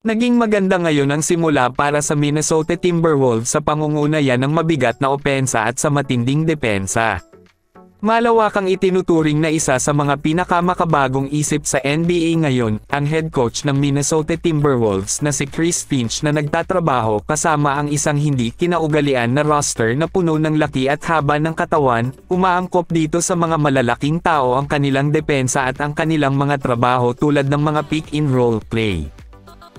Naging maganda ngayon ang simula para sa Minnesota Timberwolves sa pangunguna ng mabigat na opensa at sa matinding depensa. Malawakang itinuturing na isa sa mga pinakamakabagong isip sa NBA ngayon, ang head coach ng Minnesota Timberwolves na si Chris Finch na nagtatrabaho kasama ang isang hindi kinaugalian na roster na puno ng laki at haba ng katawan, umaangkop dito sa mga malalaking tao ang kanilang depensa at ang kanilang mga trabaho tulad ng mga pick-and-roll play.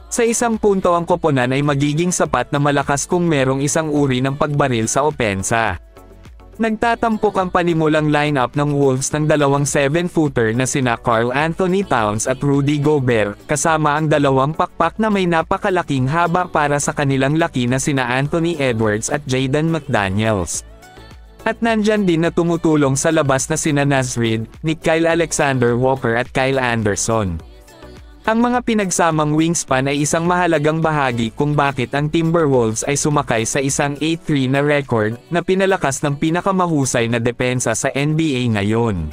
Sa isang punto ang koponan ay magiging sapat na malakas kung merong isang uri ng pagbaril sa opensa. Nagtatampok ang panimulang lineup ng Wolves ng dalawang 7-footer na sina Karl Anthony Towns at Rudy Gobert, kasama ang dalawang pakpak na may napakalaking haba para sa kanilang laki na sina Anthony Edwards at Jaden McDaniels. At nandyan din na tumutulong sa labas na sina Naz Reid, Nickeil Alexander-Walker at Kyle Anderson. Ang mga pinagsamang wingspan ay isang mahalagang bahagi kung bakit ang Timberwolves ay sumakay sa isang 8-3 na record na pinalakas ng pinakamahusay na depensa sa NBA ngayon.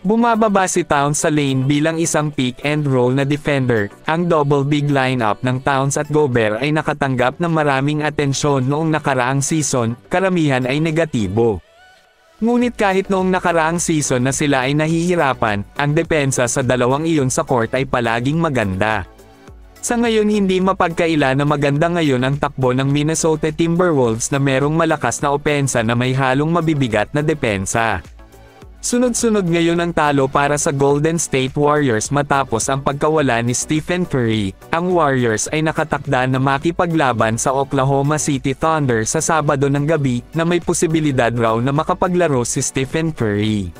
Bumababa si Towns sa lane bilang isang pick-and-roll na defender. Ang double big lineup ng Towns at Gobert ay nakatanggap ng maraming atensyon noong nakaraang season, karamihan ay negatibo. Ngunit kahit noong nakaraang season na sila ay nahihirapan, ang depensa sa dalawang iyon sa court ay palaging maganda. Sa ngayon hindi mapagkaila na maganda ngayon ang takbo ng Minnesota Timberwolves na merong malakas na opensa na may halong mabibigat na depensa. Sunod-sunod ngayon ang talo para sa Golden State Warriors matapos ang pagkawala ni Stephen Curry. Ang Warriors ay nakatakda na makipaglaban sa Oklahoma City Thunder sa Sabado ng gabi na may posibilidad raw na makapaglaro si Stephen Curry.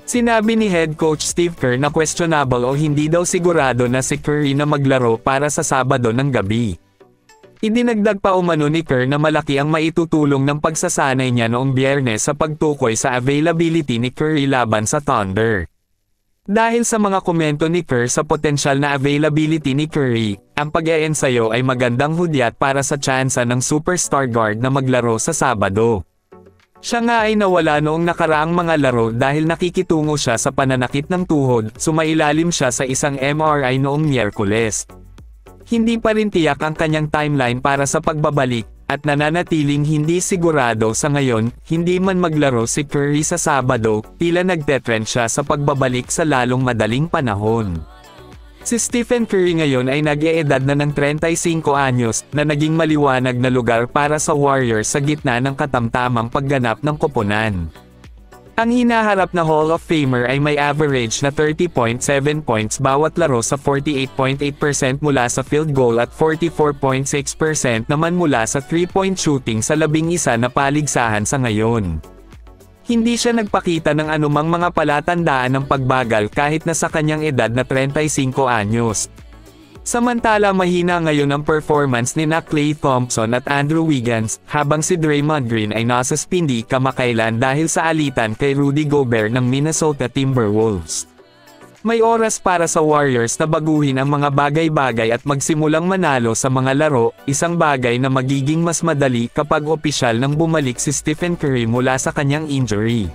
Sinabi ni head coach Steve Kerr na questionable o hindi daw sigurado na si Curry na maglaro para sa Sabado ng gabi. Idinagdag pa umano ni Kerr na malaki ang maitutulong ng pagsasanay niya noong Biyernes sa pagtukoy sa availability ni Curry laban sa Thunder. Dahil sa mga komento ni Kerr sa potensyal na availability ni Curry, ang pag-eensayo ay magandang hudyat para sa tsansa ng superstar guard na maglaro sa Sabado. Siya nga ay nawala noong nakaraang mga laro dahil nakikitungo siya sa pananakit ng tuhod, sumailalim siya sa isang MRI noong Miyerkules. Hindi pa rin tiyak ang kanyang timeline para sa pagbabalik, at nananatiling hindi sigurado sa ngayon, hindi man maglaro si Curry sa Sabado, tila nagtetrend siya sa pagbabalik sa lalong madaling panahon. Si Stephen Curry ngayon ay nag-eedad na ng 35 anyos, na naging maliwanag na lugar para sa Warriors sa gitna ng katamtamang pagganap ng koponan. Ang hinaharap na Hall of Famer ay may average na 30.7 points bawat laro sa 48.8% mula sa field goal at 44.6% naman mula sa 3-point shooting sa 11 na paligsahan sa ngayon. Hindi siya nagpakita ng anumang mga palatandaan ng pagbagal kahit na sa kanyang edad na 35 anyos. Samantala mahina ngayon ang performance ni Klay Thompson at Andrew Wiggins, habang si Draymond Green ay nasa spindi kamakailan dahil sa alitan kay Rudy Gobert ng Minnesota Timberwolves. May oras para sa Warriors na baguhin ang mga bagay-bagay at magsimulang manalo sa mga laro, isang bagay na magiging mas madali kapag opisyal nang bumalik si Stephen Curry mula sa kanyang injury.